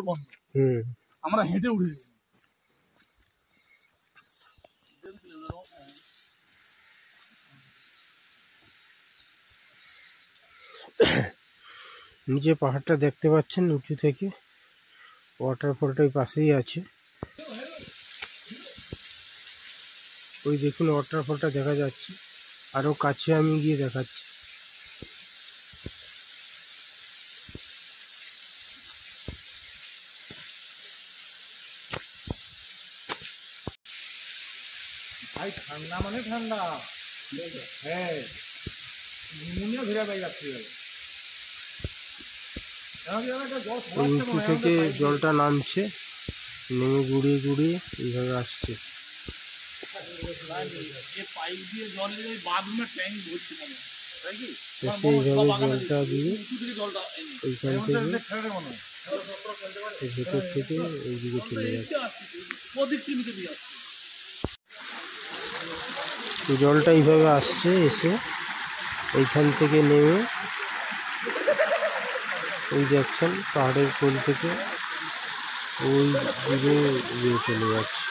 বন্ধ। আমরা হেঁটে উঠেছি। নিচে পাহাড়টা দেখতে পাচ্ছেন উঁচু থেকে, ওয়াটারফলটা ওই পাশেই আছে। ওই দেখুন ওয়াটারফলটা দেখা যাচ্ছে, আরো কাছে আমি গিয়ে দেখাচ্ছি। ভাই ঠান্ডা মানে ঠান্ডা, হ্যাঁ নিউমোনিয়া ধরে পাই যাচ্ছে। উঁচু থেকে জলটা নামছে, নেমে গুড়িয়ে গুড়িয়ে এইভাবে আসছে। পাইপ দিয়ে জল বাথরুমের ট্যাঙ্ক ভরছে মনে হয়, তাই কি? এইভাবে জলটা দিয়ে ওইখান থেকে ভেতর থেকে ওইদিকে চলে যাচ্ছে। জলটা এইভাবে আসছে, এসে এইখান থেকে নেমে ওই দেখছেন পাহাড়ের কোল থেকে ওই দিকে চলে যাচ্ছে।